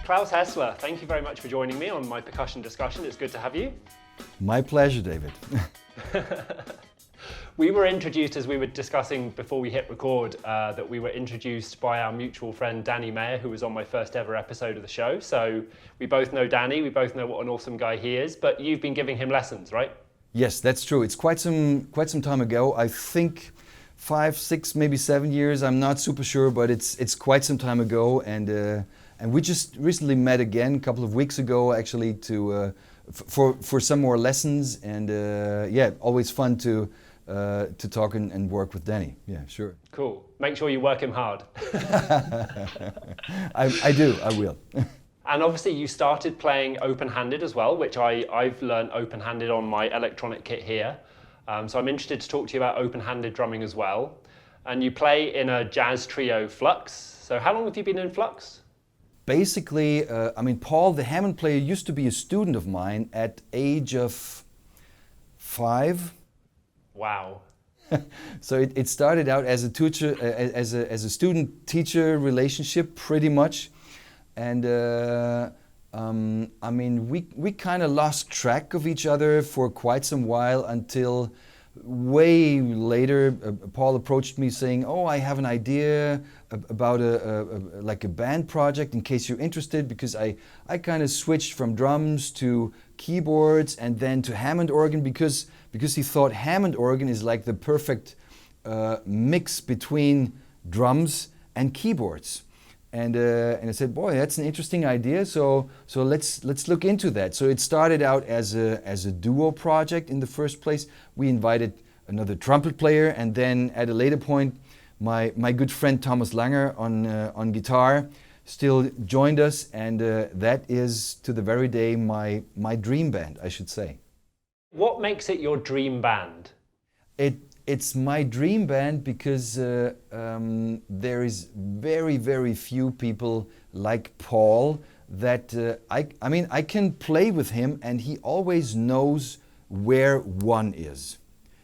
Claus Hessler, thank you very much for joining me on my percussion discussion. It's good to have you. My pleasure, David. We were introduced, as we were discussing before we hit record, that we were introduced by our mutual friend Danny Mayer, who was on my first ever episode of the show. So we both know Danny, we both know what an awesome guy he is, but you've been giving him lessons, right? Yes, that's true. It's quite some time ago. I think 5, 6, maybe 7 years. I'm not super sure, but it's quite some time ago. And we just recently met again a couple of weeks ago, actually, to for some more lessons. And yeah, always fun to talk and work with Danny. Yeah, sure. Cool. Make sure you work him hard. I do. I will. And obviously you started playing open-handed as well, which I've learned open-handed on my electronic kit here. So I'm interested to talk to you about open-handed drumming as well. And you play in a jazz trio, FLUX. So how long have you been in FLUX? Basically, I mean, Paul, the Hammond player, used to be a student of mine at age of 5. Wow. So it started out as a teacher, as a student-teacher relationship, pretty much. And I mean, we kind of lost track of each other for quite some while until way later. Paul approached me saying, "Oh, I have an idea about like a band project in case you're interested," because I kind of switched from drums to keyboards and then to Hammond organ because he thought Hammond organ is like the perfect mix between drums and keyboards. And I said, "Boy, that's an interesting idea. So let's look into that." So it started out as a duo project in the first place. We invited another trumpet player, and then at a later point, my good friend Thomas Langer on guitar still joined us, and that is to the very day my dream band, I should say. What makes it your dream band? It's my dream band because there is very, very few people like Paul that I mean, I can play with him and he always knows where one is.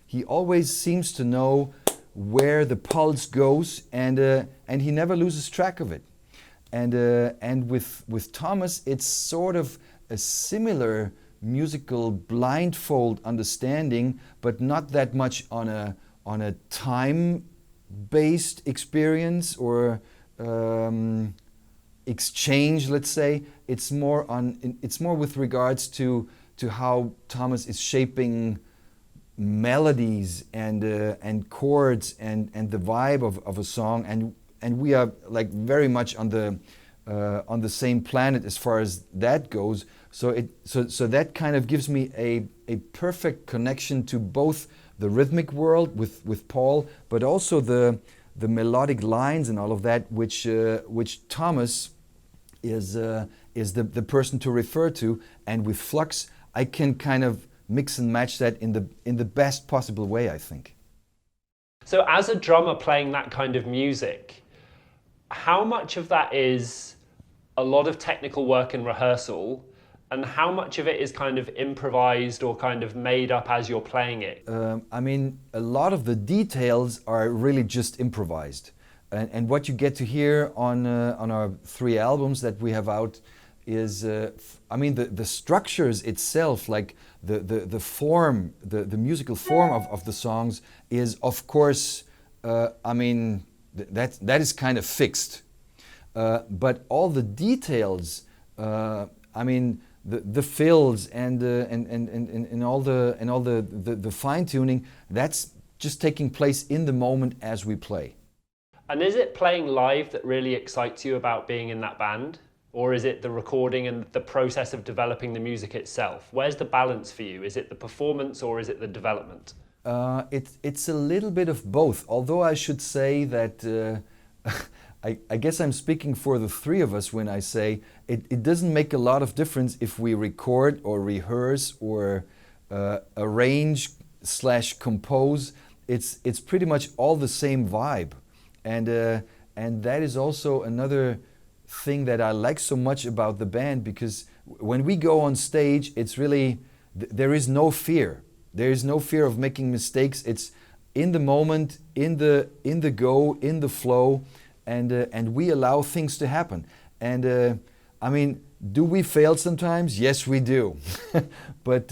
He always seems to know where the pulse goes, and he never loses track of it. And with Thomas, it's sort of a similar musical blindfold understanding, but not that much on a time-based experience or exchange, let's say. It's more with regards to how Thomas is shaping melodies and chords and the vibe of a song, and we are like very much on the same planet as far as that goes. So that kind of gives me a perfect connection to both the rhythmic world with Paul, but also the melodic lines and all of that, which Thomas is the person to refer to. And with FLUX, I can kind of mix and match that in the best possible way, I think. So as a drummer playing that kind of music, how much of that is a lot of technical work and rehearsal, and how much of it is kind of improvised or kind of made up as you're playing it? I mean, a lot of the details are really just improvised. And what you get to hear on our 3 albums that we have out is, I mean, the structures itself, like the form, the musical form of the songs is, of course, I mean, that is kind of fixed. But all the details, I mean, the fills and all the fine tuning, that's just taking place in the moment as we play. And is it playing live that really excites you about being in that band? Or is it the recording and the process of developing the music itself? Where's the balance for you? Is it the performance or is it the development? It's a little bit of both, although I should say that I guess I'm speaking for the 3 of us when I say it doesn't make a lot of difference if we record or rehearse or arrange / compose. It's pretty much all the same vibe, and that is also another thing that I like so much about the band, because when we go on stage, it's really there is no fear. There is no fear of making mistakes. It's in the moment, in the go, in the flow. And we allow things to happen. And I mean, do we fail sometimes? Yes, we do. But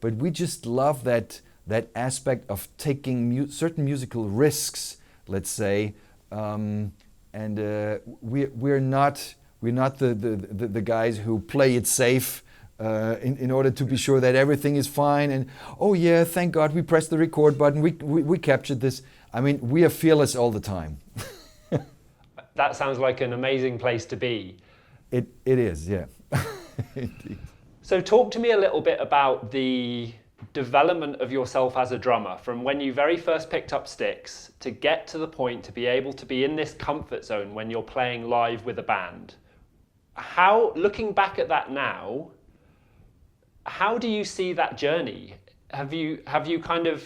we just love that aspect of taking certain musical risks, let's say, and we're not the guys who play it safe in order to be sure that everything is fine. And oh yeah, thank God we pressed the record button. We captured this. I mean, we are fearless all the time. That sounds like an amazing place to be. It is, yeah. Indeed. So talk to me a little bit about the development of yourself as a drummer, from when you very first picked up sticks to get to the point to be able to be in this comfort zone when you're playing live with a band. How, looking back at that now, how do you see that journey? Have you kind of,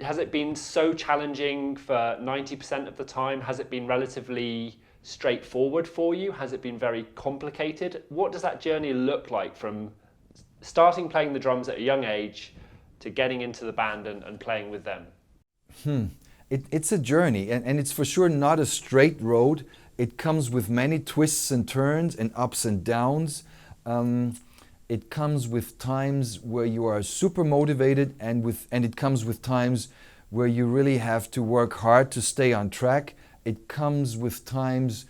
has it been so challenging for 90% of the time? Has it been relatively straightforward for you? Has it been very complicated? What does that journey look like from starting playing the drums at a young age to getting into the band and playing with them? It's a journey, and it's for sure not a straight road. It comes with many twists and turns and ups and downs. It comes with times where you are super motivated, and it comes with times where you really have to work hard to stay on track. It comes with times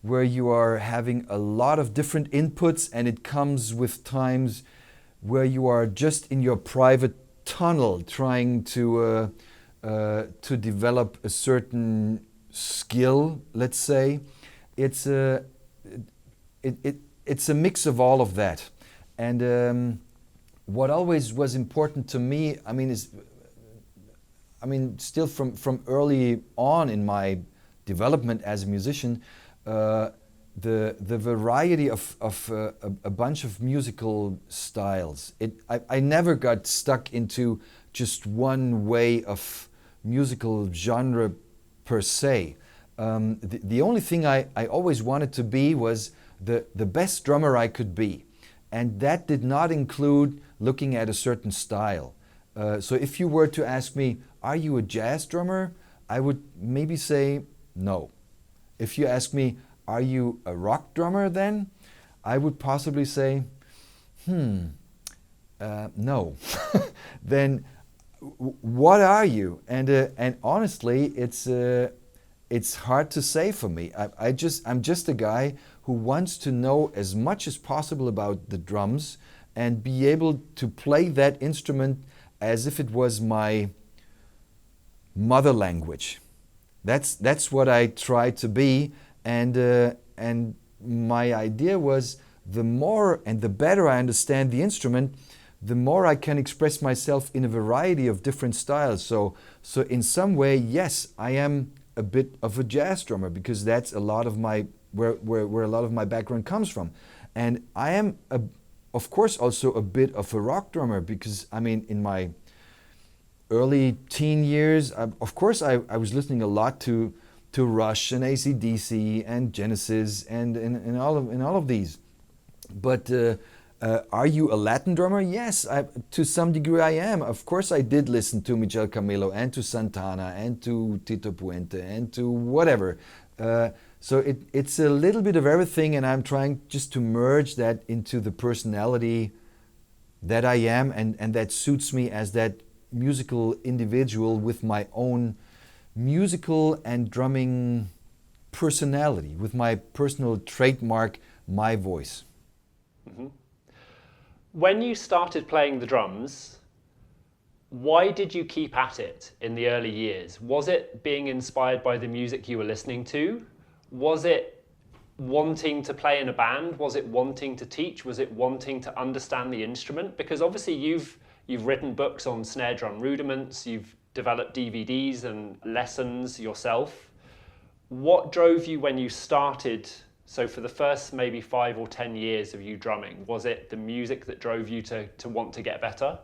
where you are having a lot of different inputs, and it comes with times where you are just in your private tunnel trying to develop a certain skill, let's say. It's a mix of all of that. And what always was important to me, still from early on in my development as a musician, the variety of a bunch of musical styles. I never got stuck into just one way of musical genre per se. The only thing I always wanted to be was the best drummer I could be. And that did not include looking at a certain style. So if you were to ask me, are you a jazz drummer? I would maybe say no. If you ask me, are you a rock drummer then? I would possibly say, no. Then what are you? And honestly, it's hard to say for me. I'm just a guy who wants to know as much as possible about the drums and be able to play that instrument as if it was my mother language. That's what I try to be, and my idea was the more and the better I understand the instrument, the more I can express myself in a variety of different styles. So in some way, yes, I am a bit of a jazz drummer because that's a lot of my where a lot of my background comes from, and I am of course also a bit of a rock drummer because in my early teen years, of course I was listening a lot to Rush and AC/DC and Genesis and all of these. But are you a Latin drummer? Yes, to some degree I am. Of course I did listen to Michel Camilo and to Santana and to Tito Puente and to whatever. So it's a little bit of everything, and I'm trying just to merge that into the personality that I am and that suits me as that musical individual with my own musical and drumming personality, with my personal trademark, my voice. Mm-hmm. When you started playing the drums, why did you keep at it in the early years? Was it being inspired by the music you were listening to? Was it wanting to play in a band? Was it wanting to teach? Was it wanting to understand the instrument? Because obviously you've written books on snare drum rudiments, you've developed DVDs and lessons yourself. What drove you when you started? So for the first maybe 5 or 10 years of you drumming, was it the music that drove you to want to get better?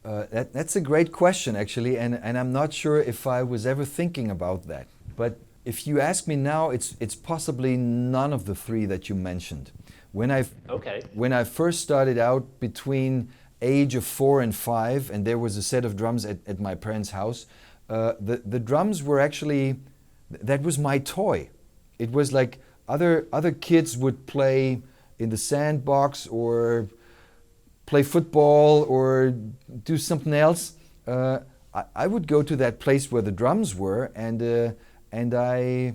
That's a great question, actually, and I'm not sure if I was ever thinking about that. But if you ask me now, it's possibly none of the three that you mentioned. When I first started out between age of 4 and 5, and there was a set of drums at my parents' house, the drums were actually, that was my toy. it was like other kids would play in the sandbox or play football or do something else. I would go to that place where the drums were, and I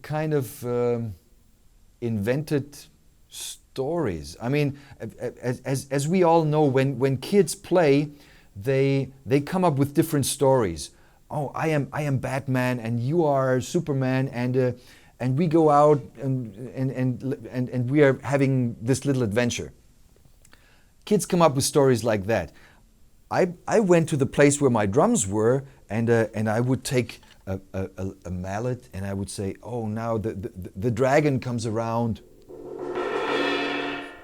kind of invented stories. I mean, as we all know, when kids play, they come up with different stories. Oh, I am Batman, and you are Superman, and we go out and we are having this little adventure. Kids come up with stories like that. I went to the place where my drums were, and I would take a mallet, and I would say, oh, now the dragon comes around,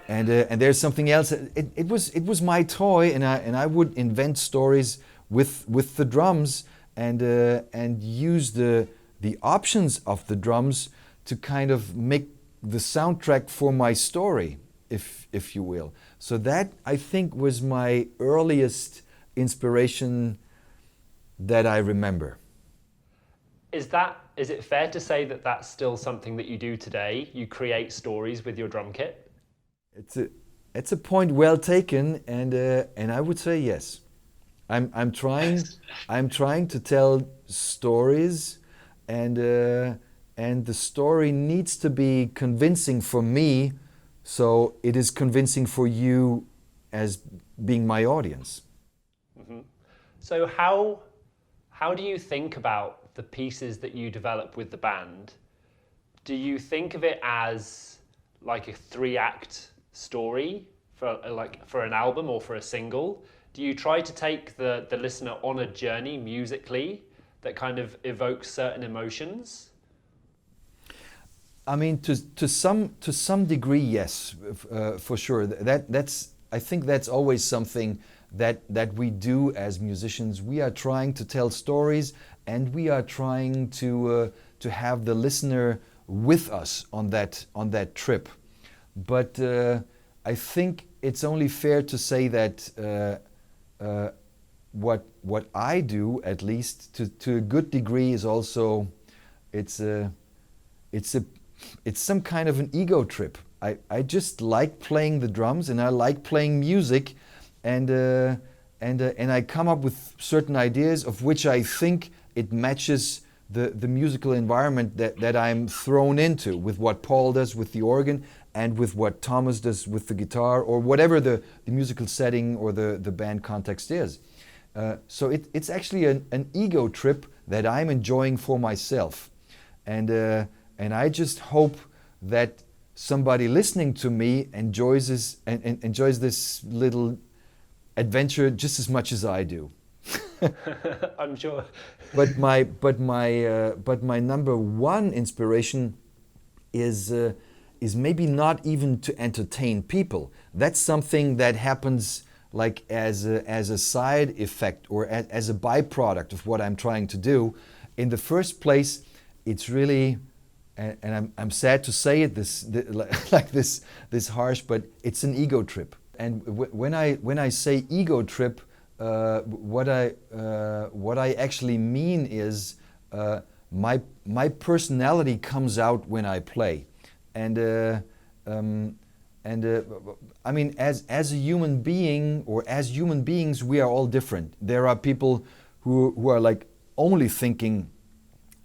and there's something else. It was my toy, and I would invent stories with the drums, and use the options of the drums to kind of make the soundtrack for my story, if you will. So that, I think, was my earliest inspiration that I remember. Is it fair to say that that's still something that you do today? You create stories with your drum kit? It's a point well taken, and I would say yes. I'm trying to tell stories, and the story needs to be convincing for me, so it is convincing for you as being my audience. Mm-hmm. So how do you think about the pieces that you develop with the band? Do you think of it as like a 3-act story for an album or for a single? Do you try to take the listener on a journey musically that kind of evokes certain emotions? I mean, to some degree, yes, for sure. I think that's always something that we do as musicians. We are trying to tell stories, and we are trying to have the listener with us on that trip. But I think it's only fair to say that what I do, at least to a good degree, is also it's some kind of an ego trip. I just like playing the drums, and I like playing music, and I come up with certain ideas of which I think it matches the musical environment that I'm thrown into, with what Paul does with the organ and with what Thomas does with the guitar, or whatever the musical setting or the band context is. So it's actually an ego trip that I'm enjoying for myself, and I just hope that somebody listening to me enjoys this little adventure just as much as I do. I'm sure. But my number one inspiration is maybe not even to entertain people. That's something that happens like as a side effect, or as a byproduct of what I'm trying to do. In the first place, it's really, and I'm sad to say it this harsh, but it's an ego trip. And when I say ego trip, what I actually mean is my personality comes out when I play, and I mean, as a human being, or as human beings, we are all different. There are people who are like only thinking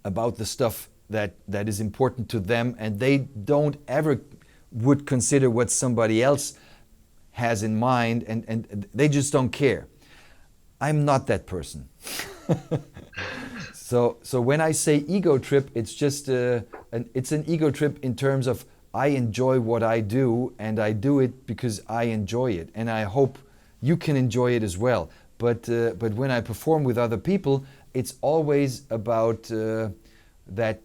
about the stuff that is important to them, and they don't ever would consider what somebody else has in mind, and they just don't care. I'm not that person. So when I say ego trip, it's just it's an ego trip in terms of I enjoy what I do, and I do it because I enjoy it, and I hope you can enjoy it as well. But when I perform with other people, it's always about that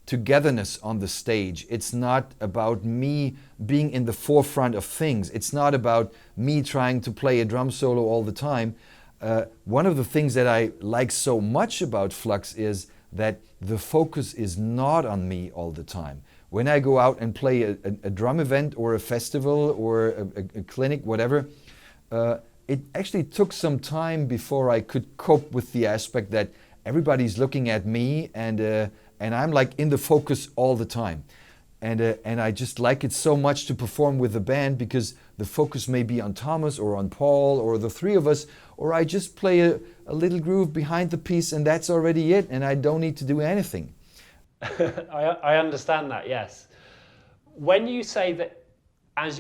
togetherness on the stage. It's not about me being in the forefront of things. It's not about me trying to play a drum solo all the time. One of the things that I like so much about Flux is that the focus is not on me all the time. When I go out and play a drum event or a festival or a clinic, whatever, it actually took some time before I could cope with the aspect that everybody's looking at me, and I'm like in the focus all the time. And I just like it so much to perform with the band because the focus may be on Thomas or on Paul or the three of us, or I just play a little groove behind the piece and that's already it, and I don't need to do anything. I understand that, yes. When you say that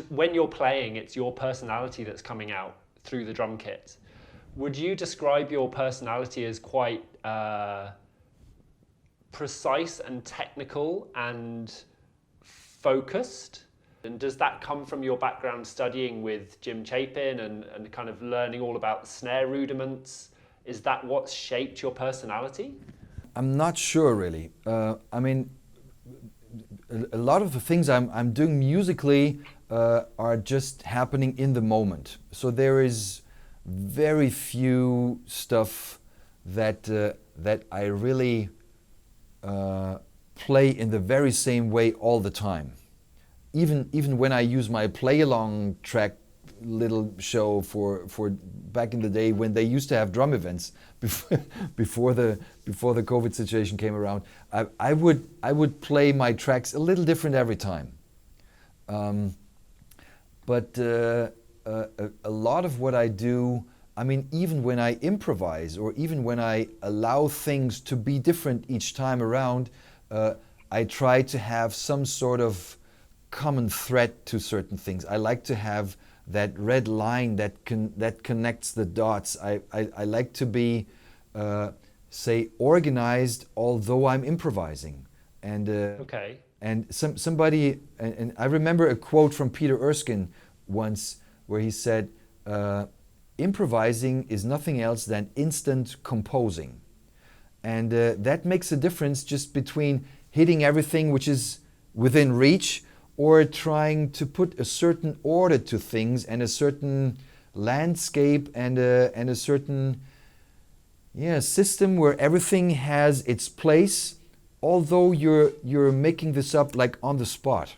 when you're playing, it's your personality that's coming out through the drum kit, would you describe your personality as quite precise and technical and focused? And does that come from your background studying with Jim Chapin and kind of learning all about the snare rudiments? Is that what's shaped your personality? I'm not sure really. I mean, a lot of the things I'm doing musically are just happening in the moment. So there is very few stuff that I really play in the very same way all the time. Even when I use my play-along track little show for back in the day when they used to have drum events before the COVID situation came around, I would play my tracks a little different every time. But a lot of what I do, I mean, even when I improvise or even when I allow things to be different each time around, I try to have some sort of common thread to certain things. I like to have that red line that connects the dots. I like to be, say, organized, although I'm improvising. And okay. And somebody, and I remember a quote from Peter Erskine once where he said, improvising is nothing else than instant composing. And that makes a difference just between hitting everything which is within reach or trying to put a certain order to things and a certain landscape and a certain system where everything has its place, although you're making this up like on the spot.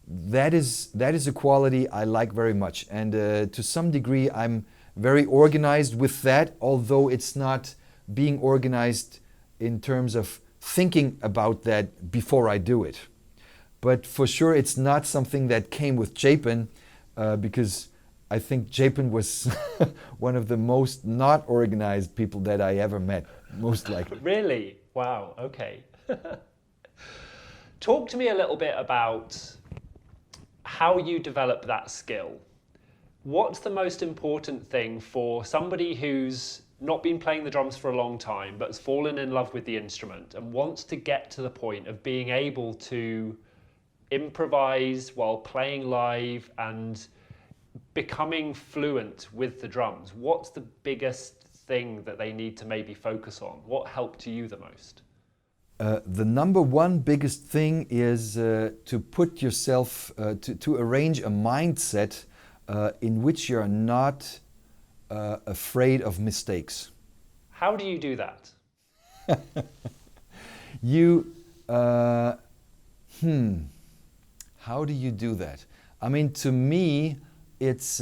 That is a quality I like very much, and to some degree I'm very organized with that, although it's not being organized in terms of thinking about that before I do it. But for sure it's not something that came with Chapin, because I think Chapin was one of the most not organized people that I ever met, most likely. Really? Wow, okay. Talk to me a little bit about how you develop that skill. What's the most important thing for somebody who's not been playing the drums for a long time but has fallen in love with the instrument and wants to get to the point of being able to improvise while playing live and becoming fluent with the drums? What's the biggest thing that they need to maybe focus on? What helped you the most? The number one biggest thing is to put yourself, to arrange a mindset in which you're not afraid of mistakes. How do you do that? How do you do that? I mean, to me, it's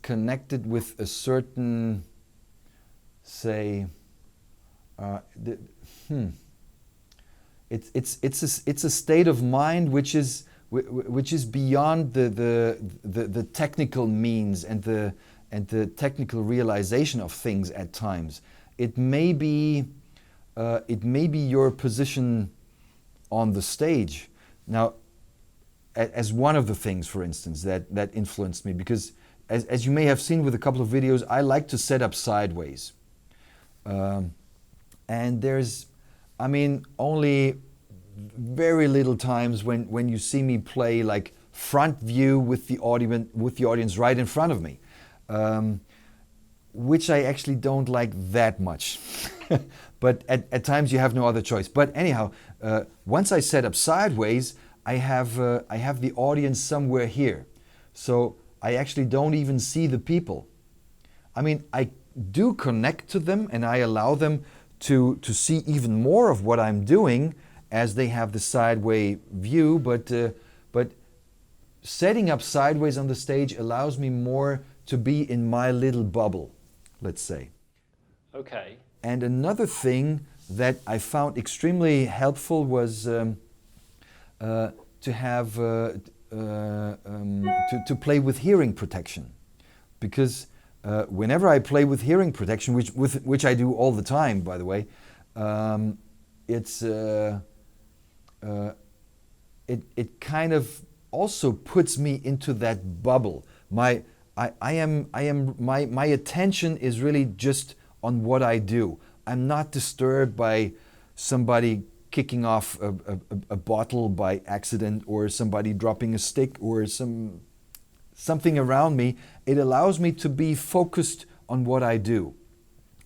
connected with a certain, say, it's a state of mind which is beyond the technical means and the technical realization of things at times. It may be your position on the stage. Now, as one of the things, for instance, that influenced me, because as you may have seen with a couple of videos, I like to set up sideways. And there's, I mean, only very little times when you see me play like front view with the audience right in front of me, which I actually don't like that much. But at times you have no other choice. But anyhow, once I set up sideways, I have the audience somewhere here. So I actually don't even see the people. I mean, I do connect to them and I allow them to see even more of what I'm doing as they have the sideway view, but setting up sideways on the stage allows me more to be in my little bubble, let's say. Okay. And another thing that I found extremely helpful was to have to play with hearing protection, because whenever I play with hearing protection, which I do all the time, by the way, it kind of also puts me into that bubble. My attention is really just on what I do. I'm not disturbed by somebody kicking off a bottle by accident, or somebody dropping a stick, or something around me. It allows me to be focused on what I do.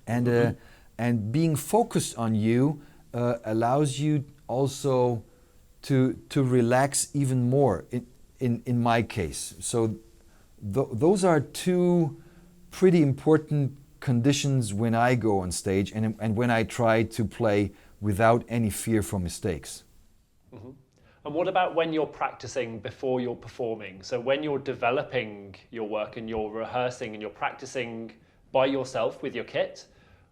And and being focused on you allows you also to relax even more in my case. So those are two pretty important conditions when I go on stage, and when I try to play without any fear for mistakes. Mm-hmm. And what about when you're practicing before you're performing? So when you're developing your work and you're rehearsing and you're practicing by yourself with your kit,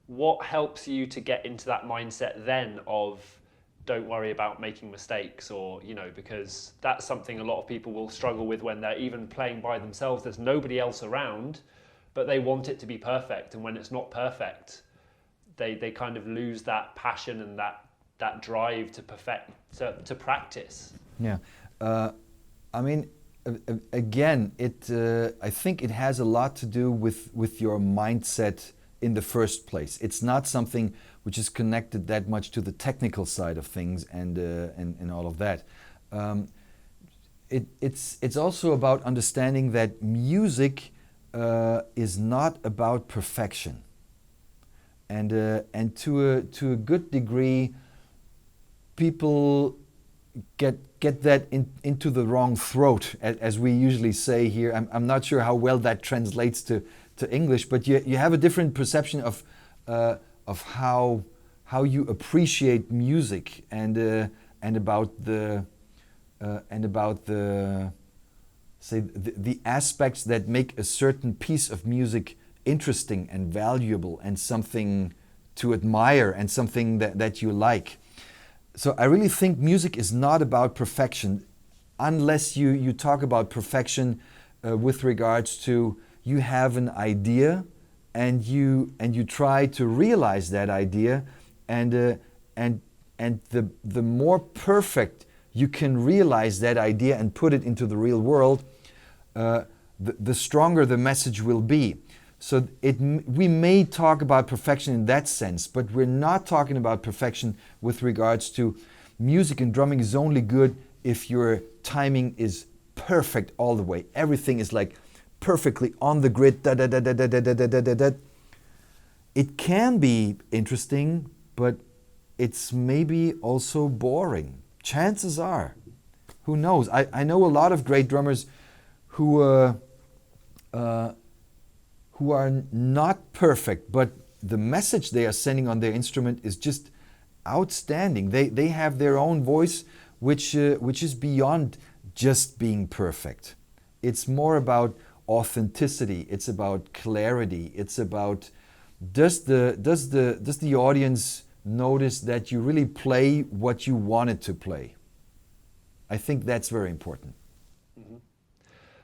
what helps you to get into that mindset then of don't worry about making mistakes, or, you know, because that's something a lot of people will struggle with when they're even playing by themselves. There's nobody else around, but they want it to be perfect. And when it's not perfect, they kind of lose that passion and that drive to to practice. Yeah. I mean, again, I think it has a lot to do with your mindset in the first place. It's not something which is connected that much to the technical side of things and all of that. It's also about understanding that music is not about perfection, and to a good degree, people get that into the wrong throat, as we usually say here. I'm not sure how well that translates to English, but you have a different perception of how you appreciate music and about the say the aspects that make a certain piece of music interesting and valuable and something to admire and something that you like. So I really think music is not about perfection, unless you talk about perfection with regards to you have an idea and you try to realize that idea, and the more perfect you can realize that idea and put it into the real world, the stronger the message will be. So we may talk about perfection in that sense, but we're not talking about perfection with regards to music and drumming is only good if your timing is perfect all the way. Everything is like perfectly on the grid. Da, da, da, da, da, da, da, da, da, da. It can be interesting, but it's maybe also boring. Chances are. Who knows? I know a lot of great drummers who are not perfect, but the message they are sending on their instrument is just outstanding. They have their own voice, which is beyond just being perfect. It's more about authenticity. It's about clarity. It's about does the audience notice that you really play what you wanted to play? I think that's very important. Mm-hmm.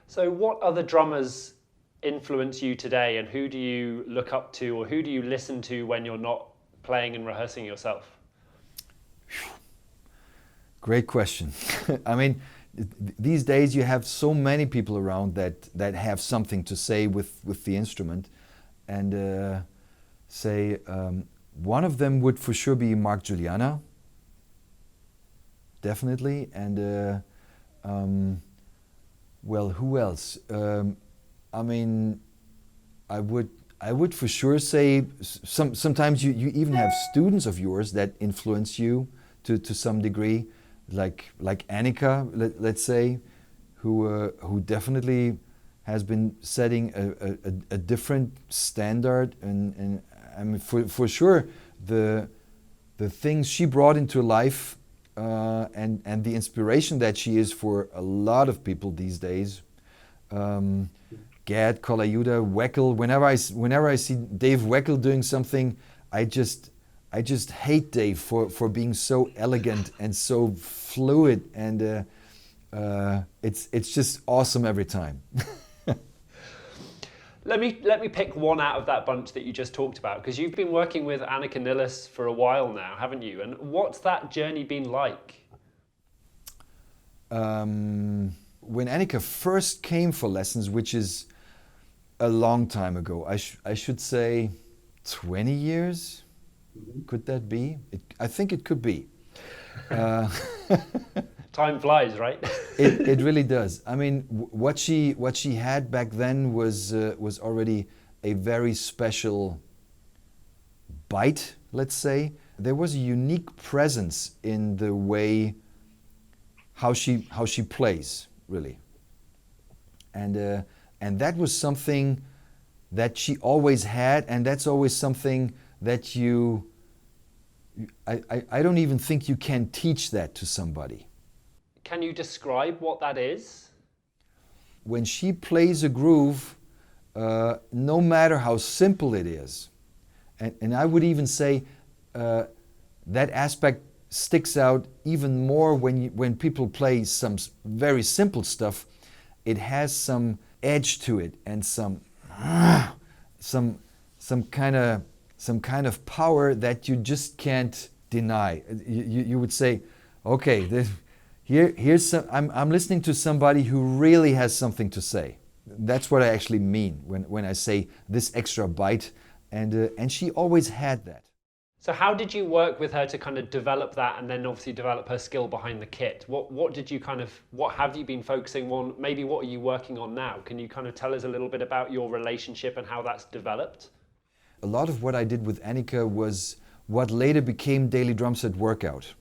So what other drummers influence you today, and who do you look up to, or who do you listen to when you're not playing and rehearsing yourself? Great question. I mean, these days you have so many people around that have something to say with the instrument, and one of them would for sure be Mark Juliana, definitely, and well, who else? I mean, I would for sure say sometimes you even have students of yours that influence you to some degree, like Anika, let's say, who definitely has been setting a different standard, and I mean for sure the things she brought into life and the inspiration that she is for a lot of people these days. Gad, Kolayuda, Weckel. Whenever I see Dave Weckel doing something, I just hate Dave for being so elegant and so fluid, and it's just awesome every time. Let me pick one out of that bunch that you just talked about, because you've been working with Anika Nilles for a while now, haven't you? And what's that journey been like? When Anika first came for lessons, which is a long time ago, I should say 20 years? Could that be? I think it could be. Time flies, right? It really does. I mean, what she had back then was already a very special bite, let's say. There was a unique presence in the way how she plays, really, and that was something that she always had, and that's always something that I don't even think you can teach that to somebody. Can you describe what that is? When she plays a groove, no matter how simple it is, and I would even say that aspect sticks out even more when people play some very simple stuff. It has some edge to it and some kind of power that you just can't deny. You would say, okay, here's some, I'm listening to somebody who really has something to say. That's what I actually mean when I say this extra bite, and she always had that. So how did you work with her to kind of develop that, and then obviously develop her skill behind the kit? What have you been focusing on? Maybe what are you working on now? Can you kind of tell us a little bit about your relationship and how that's developed? A lot of what I did with Anika was what later became Daily Drumset Workout.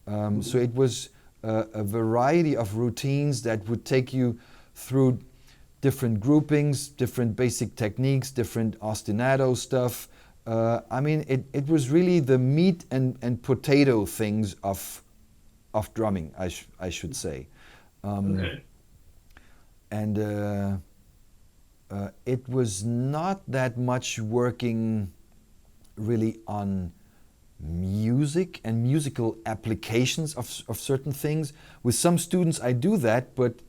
So it was a variety of routines that would take you through different groupings, different basic techniques, different ostinato stuff. I mean, it was really the meat and potato things of drumming, I should say. Okay. And it was not that much working really on music and musical applications of certain things. With some students I do that, but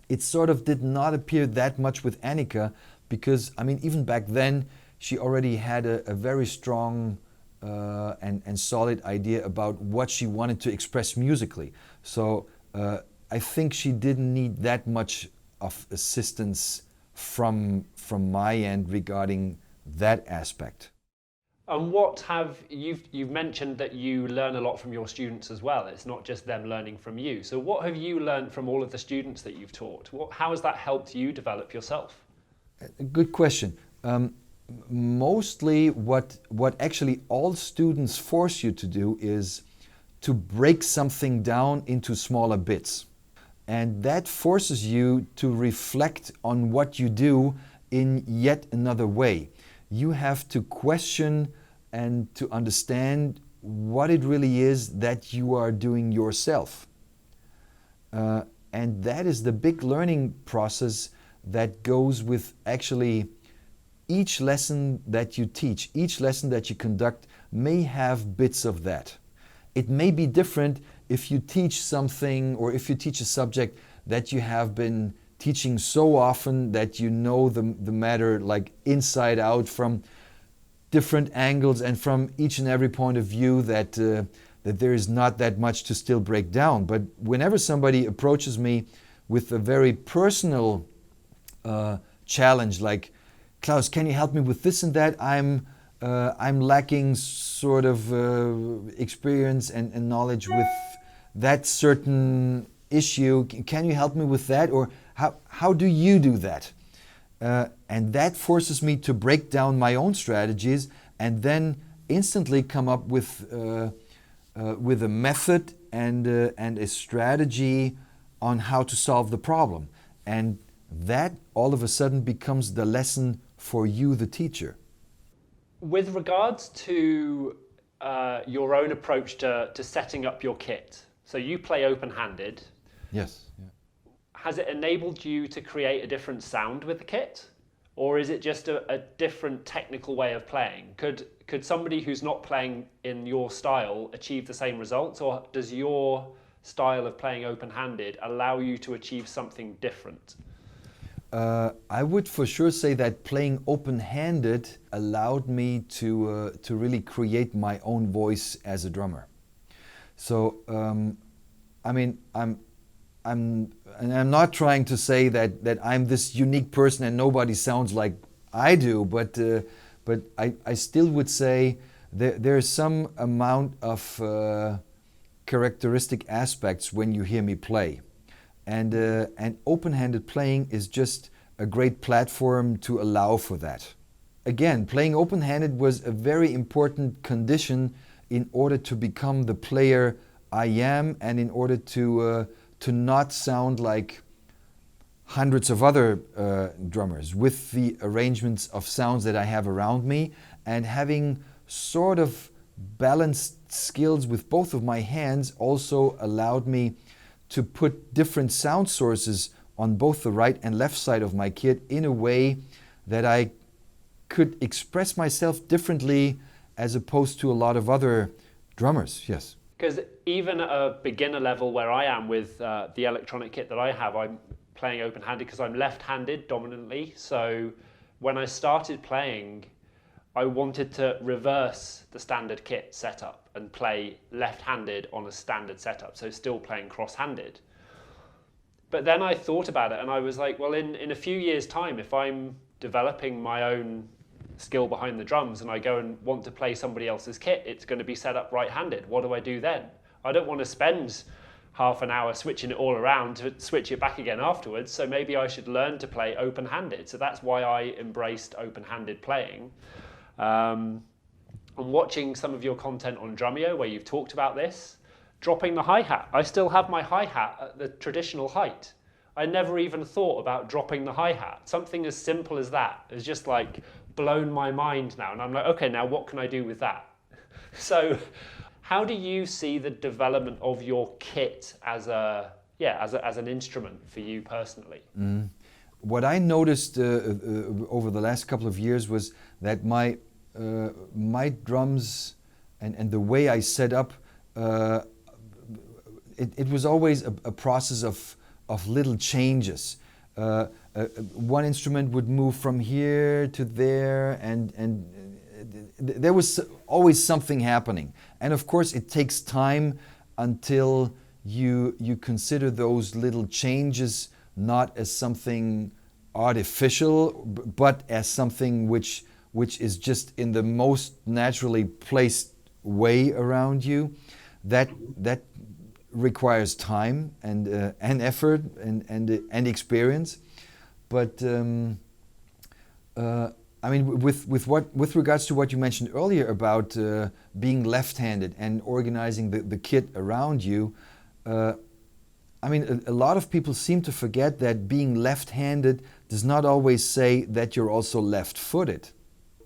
it sort of did not appear that much with Anika, because I mean, even back then she already had a very strong and solid idea about what she wanted to express musically. So I think she didn't need that much of assistance from my end regarding that aspect. And you've mentioned that you learn a lot from your students as well. It's not just them learning from you. So what have you learned from all of the students that you've taught? How has that helped you develop yourself? Good question. Mostly what actually all students force you to do is to break something down into smaller bits. And that forces you to reflect on what you do in yet another way. You have to question and to understand what it really is that you are doing yourself. And that is the big learning process that goes with actually each lesson that you teach, each lesson that you conduct may have bits of that. It may be different if you teach something, or if you teach a subject that you have been teaching so often that you know the matter like inside out from different angles and from each and every point of view, that there is not that much to still break down. But whenever somebody approaches me with a very personal challenge, like, Klaus, can you help me with this and that? I'm lacking sort of experience and knowledge with that certain issue. Can you help me with that? Or how do you do that? And that forces me to break down my own strategies and then instantly come up with a method and a strategy on how to solve the problem. And that all of a sudden becomes the lesson for you, the teacher. With regards to your own approach to setting up your kit, so you play open-handed. Yes. Yeah. Has it enabled you to create a different sound with the kit? Or is it just a different technical way of playing? Could could somebody who's not playing in your style achieve the same results, or does your style of playing open-handed allow you to achieve something different? I would for sure say that playing open-handed allowed me to really create my own voice as a drummer. So I mean, I'm not trying to say that I'm this unique person and nobody sounds like I do, but I still would say there's some amount of characteristic aspects when you hear me play. And open-handed playing is just a great platform to allow for that. Again, playing open-handed was a very important condition in order to become the player I am, and in order to not sound like hundreds of other drummers, with the arrangements of sounds that I have around me, and having sort of balanced skills with both of my hands also allowed me to put different sound sources on both the right and left side of my kit in a way that I could express myself differently as opposed to a lot of other drummers, yes. Because even at a beginner level where I am with the electronic kit that I have, I'm playing open-handed because I'm left-handed dominantly. So when I started playing, I wanted to reverse the standard kit setup and play left-handed on a standard setup, so still playing cross-handed. But then I thought about it and I was like, well, in a few years' time, if I'm developing my own skill behind the drums and I go and want to play somebody else's kit, it's going to be set up right-handed. What do I do then? I don't want to spend half an hour switching it all around to switch it back again afterwards, so maybe I should learn to play open-handed. So that's why I embraced open-handed playing. I'm watching some of your content on Drumeo where you've talked about this. Dropping the hi-hat. I still have my hi-hat at the traditional height. I never even thought about dropping the hi-hat. Something as simple as that has just like blown my mind now. And I'm like, okay, now what can I do with that? So how do you see the development of your kit as an instrument for you personally? What I noticed over the last couple of years was that my drums and the way I set up, it was always a process of little changes. One instrument would move from here to there, and there was always something happening. And of course, it takes time until you consider those little changes not as something artificial, but as something which is just in the most naturally placed way around you. That requires time and effort and experience. But I mean, with regards to what you mentioned earlier about being left-handed and organizing the kit around you, I mean, a lot of people seem to forget that being left-handed does not always say that you're also left-footed.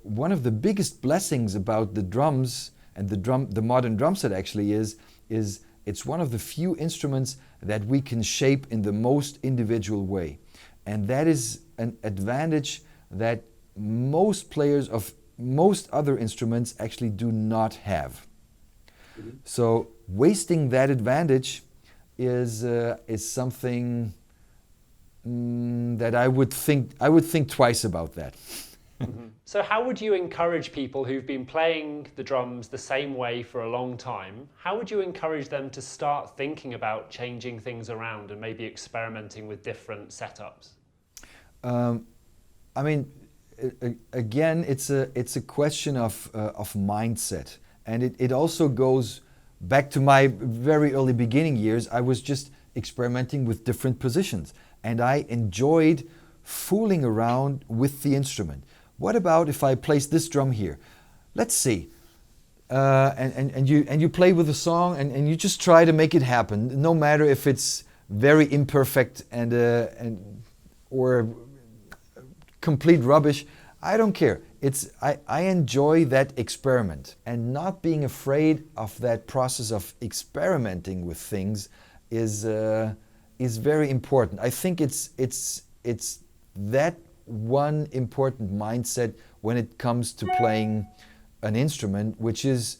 One of the biggest blessings about the drums and the modern drum set actually is it's one of the few instruments that we can shape in the most individual way. And that is an advantage that most players of most other instruments actually do not have. Mm-hmm. So wasting that advantage is something that I would think twice about that. Mm-hmm. So how would you encourage people who've been playing the drums the same way for a long time? How would you encourage them to start thinking about changing things around and maybe experimenting with different setups? I mean, again, it's a question of mindset, and it also goes back to my very early beginning years. I was just experimenting with different positions, and I enjoyed fooling around with the instrument. What about if I place this drum here? Let's see. And you play with a song and you just try to make it happen, no matter if it's very imperfect or complete rubbish. I don't care. I enjoy that experiment, and not being afraid of that process of experimenting with things is very important. I think it's that one important mindset when it comes to playing an instrument, which is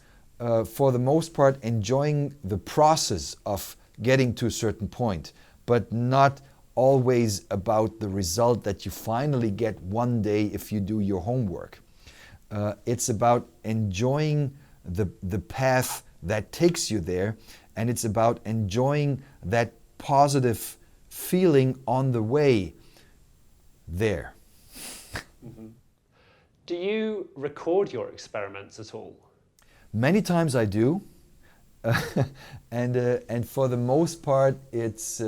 for the most part enjoying the process of getting to a certain point, but not always about the result that you finally get one day if you do your homework. It's about enjoying the path that takes you there, and it's about enjoying that positive feeling on the way there. Mm-hmm. Do you record your experiments at all? Many times I do, and for the most part it's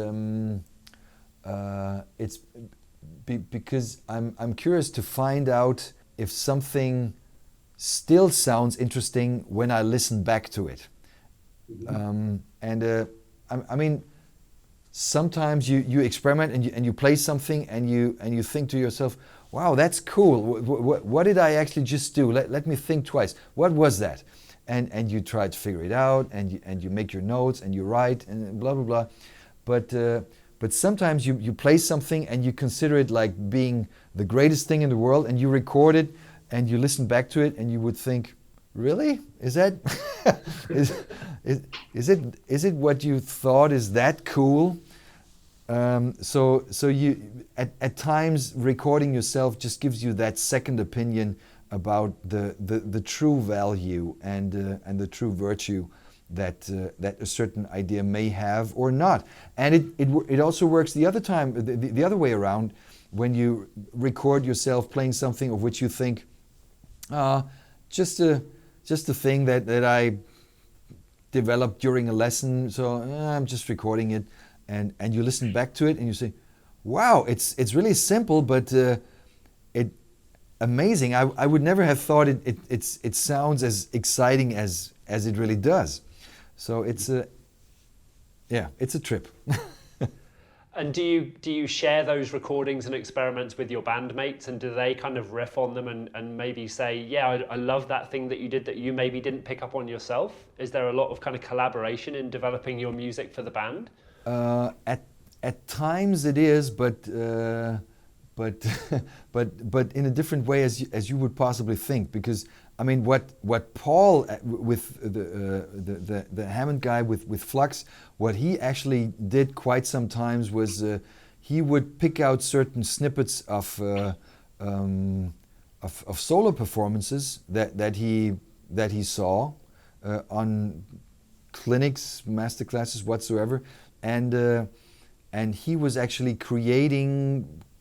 because I'm curious to find out if something still sounds interesting when I listen back to it. Mm-hmm. I mean, sometimes you experiment and you play something and you think to yourself, wow, that's cool. What did I actually just do? Let me think twice. What was that? And you try to figure it out, and you make your notes and you write and blah blah blah. But sometimes you play something and you consider it like being the greatest thing in the world, and you record it and you listen back to it and you would think, really? Is that is it what you thought is that cool? So you at times recording yourself just gives you that second opinion about the true value and the true virtue that a certain idea may have or not. And it also works the other time, the other way around, when you record yourself playing something of which you think, just a thing that I developed during a lesson, so I'm just recording it, and you listen back to it and you say, wow, it's really simple, but amazing. I would never have thought it sounds as exciting as it really does. So it's a trip. And do you share those recordings and experiments with your bandmates, and do they kind of riff on them and maybe say, yeah, I love that thing that you did that you maybe didn't pick up on yourself? Is there a lot of kind of collaboration in developing your music for the band? At times it is, but in a different way as you would possibly think, because I mean what Paul with the Hammond guy with Flux, what he actually did quite sometimes was he would pick out certain snippets of solo performances that he saw on clinics, master classes, whatsoever, and he was actually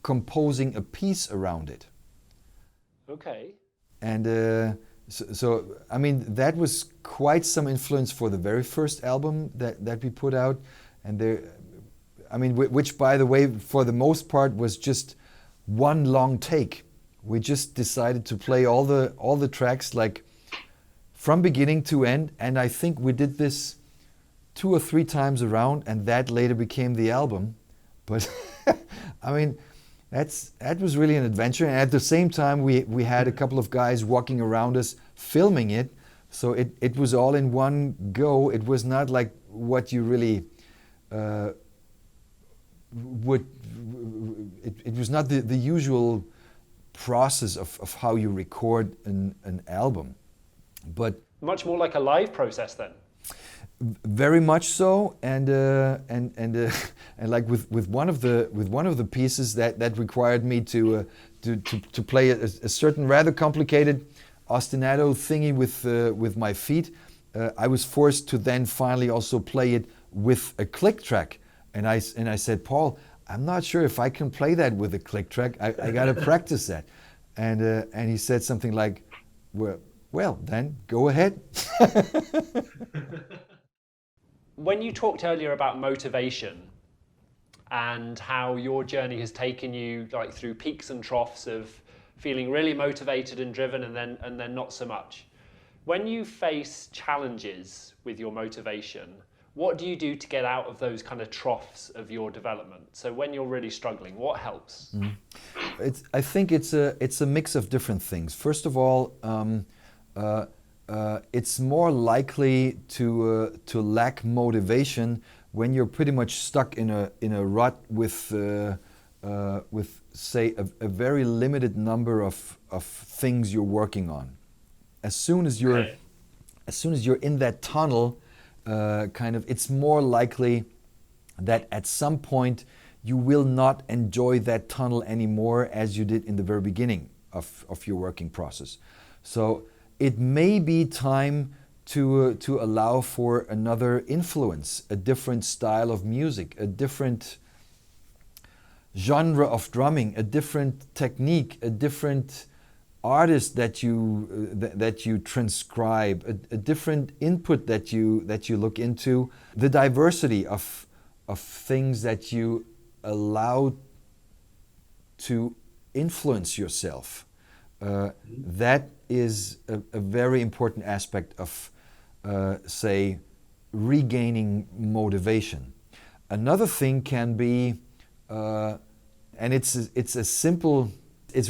composing a piece around it. Okay. And so I mean, that was quite some influence for the very first album that we put out, and which by the way, for the most part was just one long take. We just decided to play all the tracks like from beginning to end, and I think we did this 2 or 3 times around, and that later became the album. But I mean, that was really an adventure, and at the same time we had a couple of guys walking around us filming it, so it was all in one go. It was not like what you really would. It was not the usual process of how you record an album, but much more like a live process then. Very much so, and like with one of the pieces that required me to play a certain rather complicated ostinato thingy with my feet, I was forced to then finally also play it with a click track, and I said, Paul, I'm not sure if I can play that with a click track. I got to practice that, and he said something like, well then go ahead. When you talked earlier about motivation and how your journey has taken you like through peaks and troughs of feeling really motivated and driven and then not so much. When you face challenges with your motivation, what do you do to get out of those kind of troughs of your development? So when you're really struggling, what helps? I think it's a mix of different things. First of all, it's more likely to lack motivation when you're pretty much stuck in a rut with say a very limited number of things you're working on, As soon as you're in that tunnel, it's more likely that at some point you will not enjoy that tunnel anymore as you did in the very beginning of your working process. So it may be time to allow for another influence, a different style of music, a different genre of drumming, a different technique, a different artist that you transcribe, a different input that you look into, the diversity of things that you allow to influence yourself. That is a very important aspect of, say, regaining motivation. Another thing can be, and it's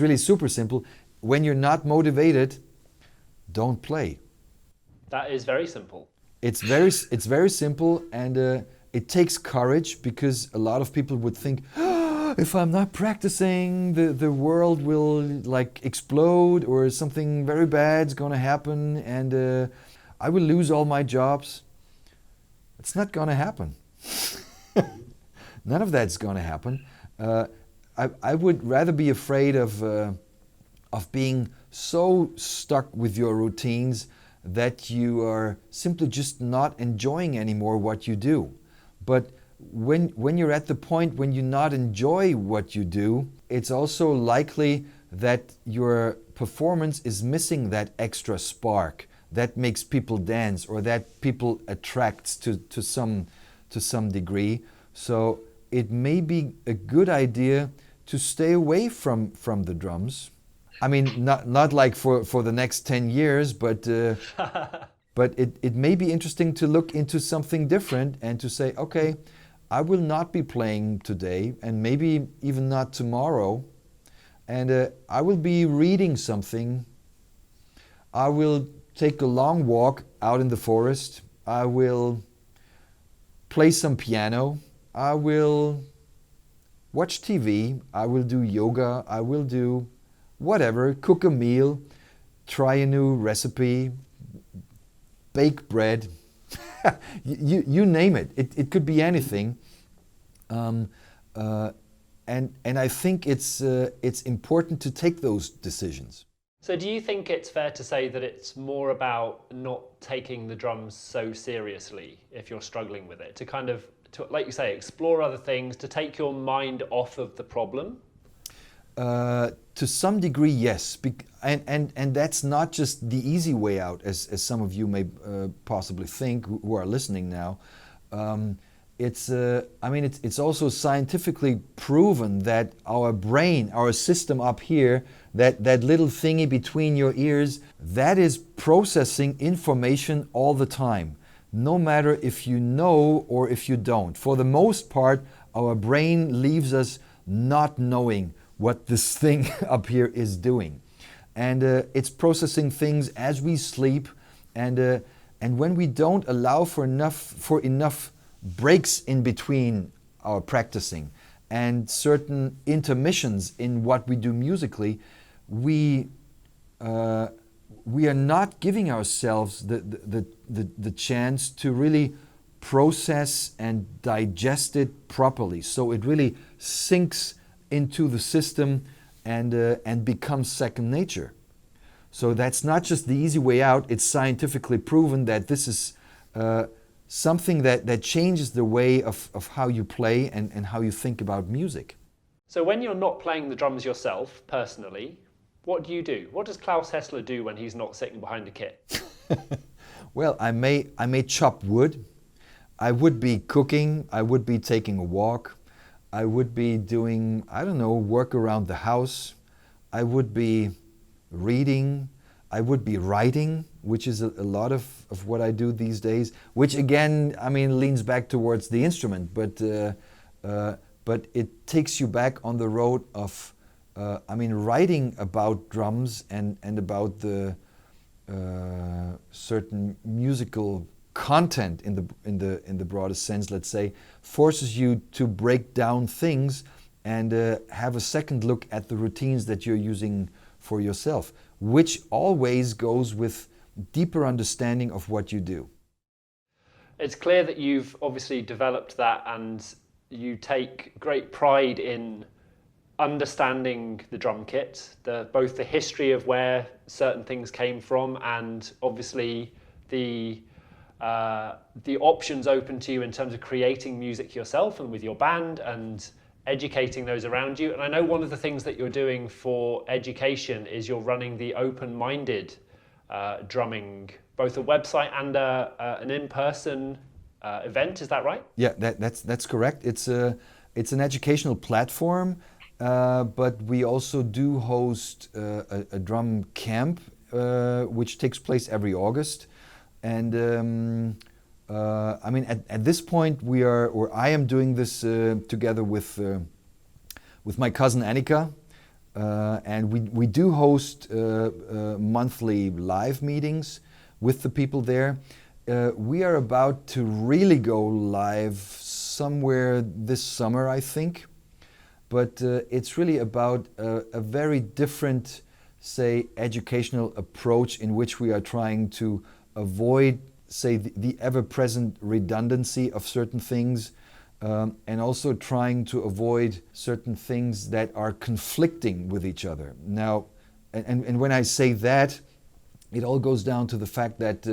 really super simple. When you're not motivated, don't play. That is very simple. It's very simple, and it takes courage, because a lot of people would think, if I'm not practicing, the world will like explode, or something very bad's gonna happen, and I will lose all my jobs. It's not gonna happen. None of that's gonna happen. I would rather be afraid of being so stuck with your routines that you are simply just not enjoying anymore what you do. But when you're at the point when you not enjoy what you do, it's also likely that your performance is missing that extra spark that makes people dance, or that people attracts to some degree. So it may be a good idea to stay away from the drums. I mean, not like for the next 10 years, but it may be interesting to look into something different and to say, okay, I will not be playing today, and maybe even not tomorrow, and I will be reading something. I will take a long walk out in the forest. I will play some piano. I will watch TV. I will do yoga. I will do whatever, cook a meal, try a new recipe, bake bread, you name it. It could be anything. And I think it's important to take those decisions. So do you think it's fair to say that it's more about not taking the drums so seriously if you're struggling with it, to like you say, explore other things, to take your mind off of the problem? To some degree, yes, and that's not just the easy way out, as some of you may possibly think who are listening now. It's also scientifically proven that our brain, our system up here, that little thingy between your ears, that is processing information all the time, no matter if you know or if you don't. For the most part, our brain leaves us not knowing what this thing up here is doing, and it's processing things as we sleep, and when we don't allow for enough breaks in between our practicing and certain intermissions in what we do musically, we are not giving ourselves the chance to really process and digest it properly, so it really sinks into the system and becomes second nature. So that's not just the easy way out. It's scientifically proven that this is something that changes the way of how you play and how you think about music. So when you're not playing the drums yourself, personally, what do you do? What does Claus Hessler do when he's not sitting behind a kit? Well, I may chop wood. I would be cooking. I would be taking a walk. I would be doing, work around the house. I would be reading. I would be writing, which is a lot of what I do these days, which again, leans back towards the instrument, but it takes you back on the road of, writing about drums and about the certain musical content in the broadest sense, let's say, forces you to break down things and have a second look at the routines that you're using for yourself, which always goes with deeper understanding of what you do. It's clear that you've obviously developed that, and you take great pride in understanding the drum kit, both the history of where certain things came from, and obviously the options open to you in terms of creating music yourself and with your band and educating those around you. And I know one of the things that you're doing for education is you're running the open-minded drumming, both a website and an in-person event. Is that right? Yeah, that's correct. It's an educational platform, but we also do host a drum camp, which takes place every August. And I mean, at this point, I am doing this together with my cousin Anika, and we do host monthly live meetings with the people there. We are about to really go live somewhere this summer, I think. But it's really about a very different, say, educational approach in which we are trying to avoid, say, the ever-present redundancy of certain things, and also trying to avoid certain things that are conflicting with each other. Now, and when I say that, it all goes down to the fact that,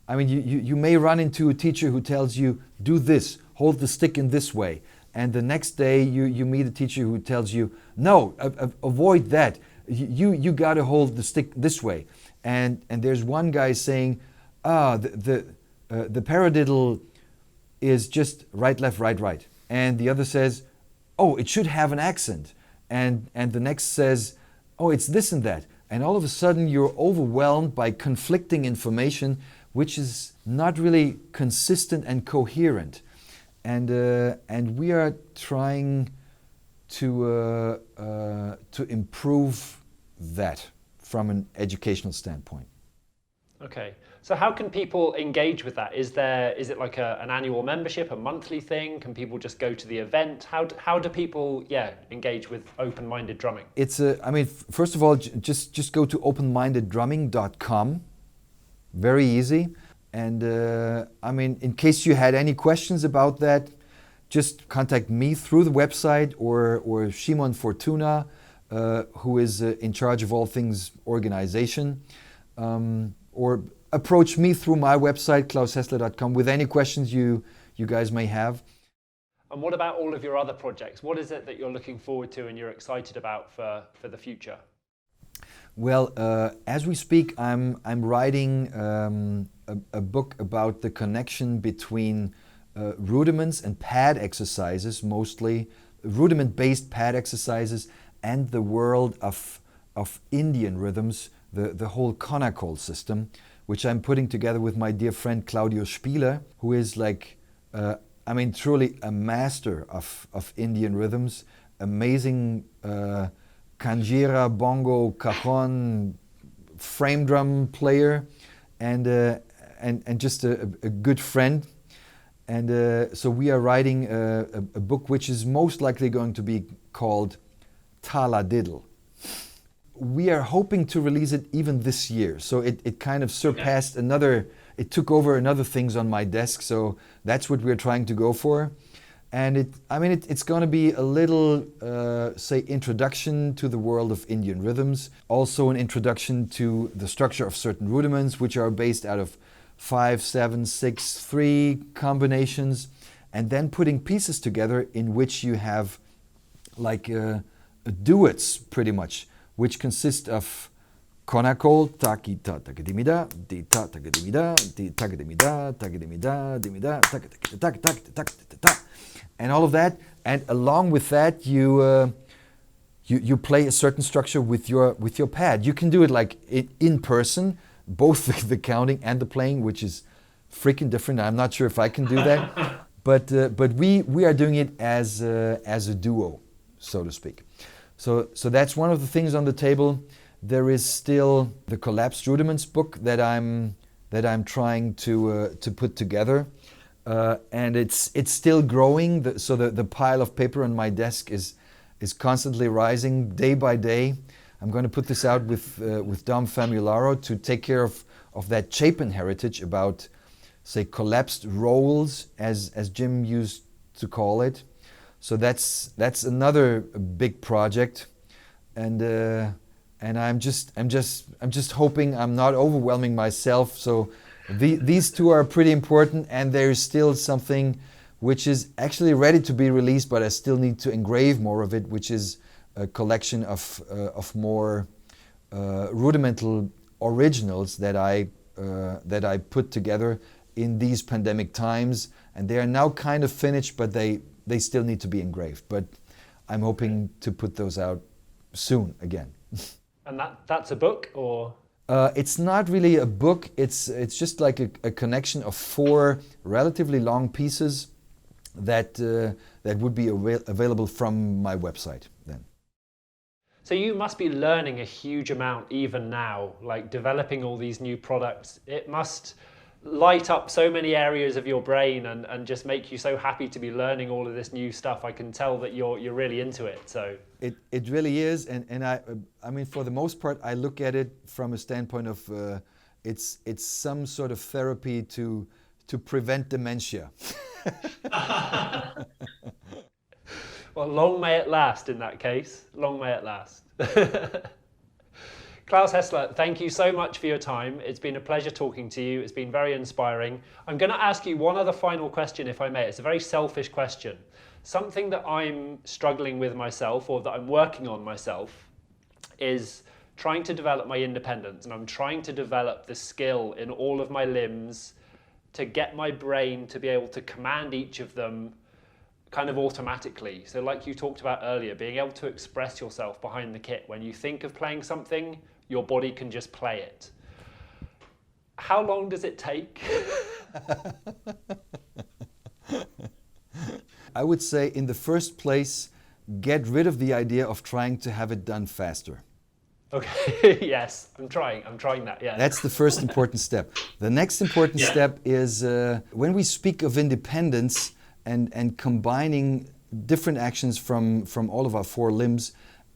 I mean, you may run into a teacher who tells you, do this, hold the stick in this way. And the next day you meet a teacher who tells you, no, avoid that. You got to hold the stick this way. And there's one guy saying, the paradiddle is just right, left, right, right. And the other says, oh, it should have an accent. And the next says, oh, it's this and that. And all of a sudden you're overwhelmed by conflicting information, which is not really consistent and coherent. And we are trying to improve that from an educational standpoint. Okay, so how can people engage with that? Is it like an annual membership, a monthly thing? Can people just go to the event? How do people engage with open-minded drumming? I mean, first of all, just go to openmindeddrumming.com. Very easy. And I mean, in case you had any questions about that, just contact me through the website or Shimon Fortuna, who is in charge of all things organization, or approach me through my website, claushessler.com, with any questions you guys may have. And what about all of your other projects? What is it that you're looking forward to and you're excited about for the future? Well, as we speak, I'm writing a book about the connection between rudiments and pad exercises, mostly rudiment-based pad exercises, and the world of Indian rhythms, the whole Konakol system, which I'm putting together with my dear friend Claudio Spieler, who is like, I mean, truly a master of Indian rhythms, amazing kanjira, bongo, cajon, frame drum player, and just a good friend. And so we are writing a book which is most likely going to be called Tala Diddle. We are hoping to release it even this year. So it kind of surpassed it took over another things on my desk. So that's what we're trying to go for. And it's going to be a little, say, introduction to the world of Indian rhythms. Also an introduction to the structure of certain rudiments, which are based out of 5, 7, 6, 3 combinations. And then putting pieces together in which you have like duets, pretty much, which consist of Konakol, taki ta takadimida, di ta takadimida, di takadimida, takadimida, dimida, tak tak tak tak, and all of that. And along with that, you play a certain structure with your pad. You can do it like in person, both the counting and the playing, which is freaking different. I'm not sure if I can do that, but we are doing it as a duo, so to speak. So that's one of the things on the table. There is still the collapsed rudiments book that I'm trying to put together, and it's still growing. So the pile of paper on my desk is constantly rising day by day. I'm going to put this out with Dom Famularo to take care of that Chapin heritage about, say, collapsed roles, as Jim used to call it. So that's another big project, and I'm just hoping I'm not overwhelming myself. So these two are pretty important, and there's still something which is actually ready to be released, but I still need to engrave more of it, which is a collection of more rudimental originals that I put together in these pandemic times, and they are now kind of finished, but they still need to be engraved. But I'm hoping to put those out soon again. And that's a book, or? It's not really a book. It's just like a connection of 4 relatively long pieces that would be available from my website then. So you must be learning a huge amount even now, like developing all these new products. It must light up so many areas of your brain and just make you so happy to be learning all of this new stuff. I can tell that you're really into it. So it really is, and I mean, for the most part, I look at it from a standpoint of it's some sort of therapy to prevent dementia. Well, long may it last in that case. Long may it last. Claus Hessler, thank you so much for your time. It's been a pleasure talking to you. It's been very inspiring. I'm going to ask you one other final question, if I may. It's a very selfish question. Something that I'm struggling with myself, or that I'm working on myself, is trying to develop my independence. And I'm trying to develop the skill in all of my limbs to get my brain to be able to command each of them kind of automatically. So like you talked about earlier, being able to express yourself behind the kit. When you think of playing something, your body can just play it. How long does it take? I would say, in the first place, get rid of the idea of trying to have it done faster. Okay, yes, I'm trying that, yeah. That's the first important step. The next important step is when we speak of independence and combining different actions from all of our 4 limbs,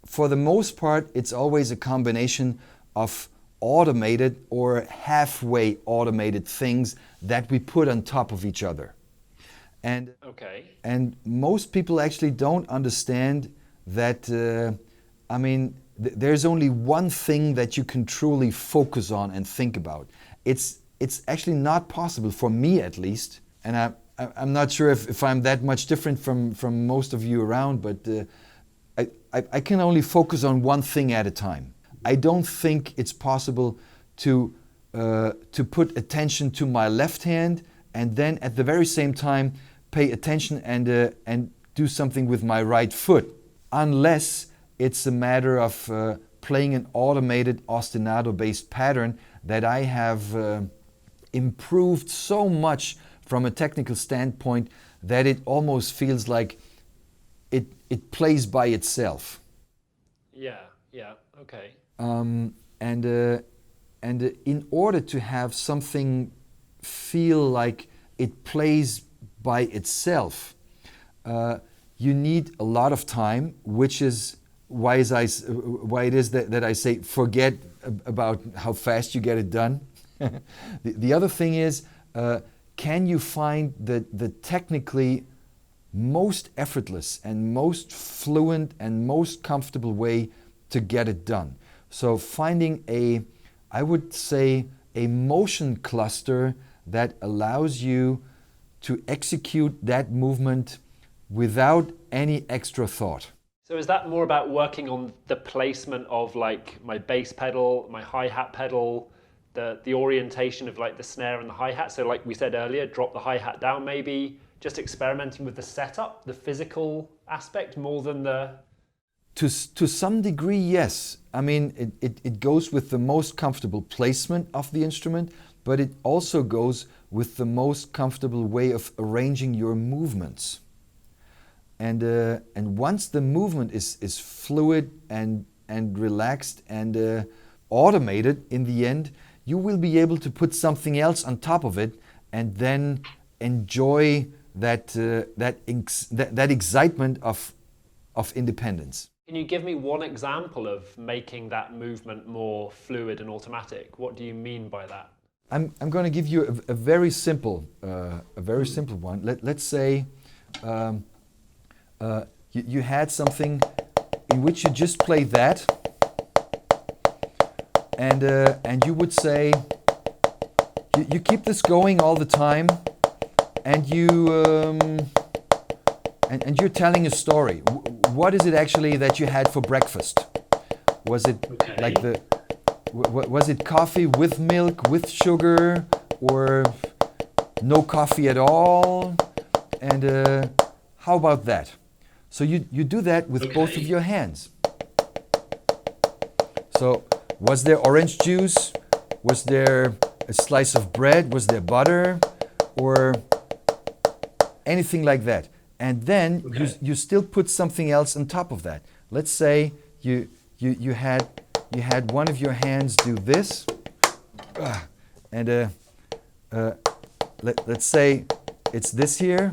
for the most part, it's always a combination of automated or halfway automated things that we put on top of each other. And most people actually don't understand that, I mean, there's only one thing that you can truly focus on and think about. It's actually not possible, for me at least, and I'm not sure if I'm that much different from most of you around, but I can only focus on one thing at a time. I don't think it's possible to put attention to my left hand and then at the very same time pay attention and do something with my right foot, unless it's a matter of playing an automated ostinato-based pattern that I have improved so much from a technical standpoint that it almost feels like it plays by itself. Yeah, okay. And in order to have something feel like it plays by itself, you need a lot of time, which is why it is that I say forget about how fast you get it done. The other thing is, can you find the technically most effortless and most fluent and most comfortable way to get it done? So finding I would say, a motion cluster that allows you to execute that movement without any extra thought. So is that more about working on the placement of like my bass pedal, my hi-hat pedal, the orientation of like the snare and the hi-hat? So like we said earlier, drop the hi-hat down maybe, just experimenting with the setup, the physical aspect more than the... To some degree, yes. I mean, it goes with the most comfortable placement of the instrument, but it also goes with the most comfortable way of arranging your movements. And once the movement is fluid and relaxed and automated in the end, you will be able to put something else on top of it and then enjoy that excitement of independence. Can you give me one example of making that movement more fluid and automatic? What do you mean by that? I'm going to give you a very simple one. Let's say you had something in which you just play that, and you would say you keep this going all the time, and and you're telling a story. What is it actually that you had for breakfast? Was it like was it coffee with milk, with sugar, or no coffee at all? And how about that? So you do that with both of your hands. So was there orange juice? Was there a slice of bread? Was there butter? Or anything like that? And then you still put something else on top of that. Let's say you had one of your hands do this, and let's say it's this here,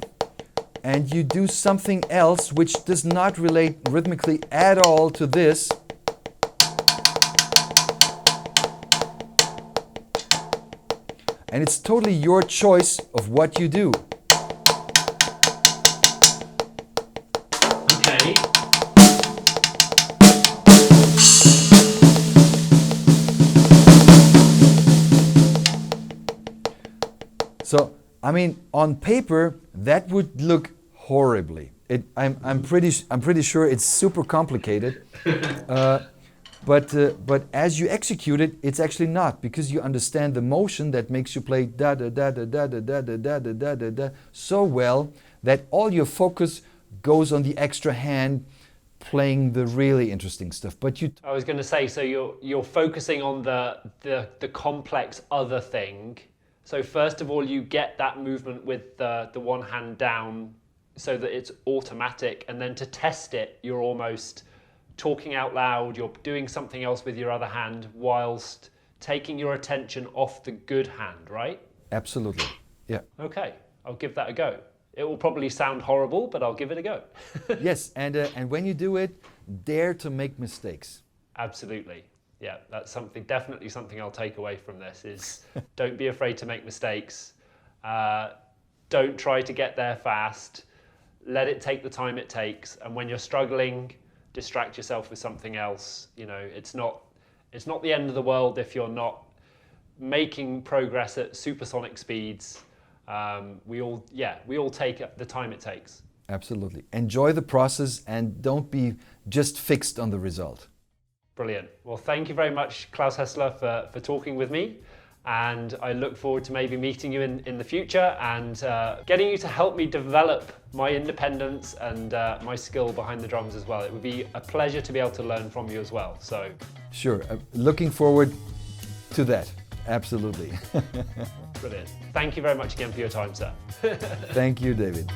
and you do something else which does not relate rhythmically at all to this. And it's totally your choice of what you do. Okay. So, I mean, on paper, that would look horribly. I'm pretty sure it's super complicated. But as you execute it, it's actually not, because you understand the motion that makes you play da da da da da da da da da da da da da so well that all your focus goes on the extra hand playing the really interesting stuff. But I was going to say, so you're focusing on the complex other thing. So first of all, you get that movement with the one hand down so that it's automatic, and then to test it, you're almost talking out loud, you're doing something else with your other hand whilst taking your attention off the good hand, right? Absolutely, yeah. Okay, I'll give that a go. It will probably sound horrible, but I'll give it a go. Yes, and when you do it, dare to make mistakes. Absolutely. Yeah, that's definitely something I'll take away from this is don't be afraid to make mistakes. Don't try to get there fast. Let it take the time it takes. And when you're struggling, distract yourself with something else. You know, it's not the end of the world if you're not making progress at supersonic speeds. We all take the time it takes. Absolutely. Enjoy the process and don't be just fixed on the result. Brilliant. Well, thank you very much, Claus Hessler, for talking with me. And I look forward to maybe meeting you in the future and getting you to help me develop my independence and my skill behind the drums as well. It would be a pleasure to be able to learn from you as well. So, sure. Looking forward to that. Absolutely. Brilliant. Thank you very much again for your time, sir. Thank you, David.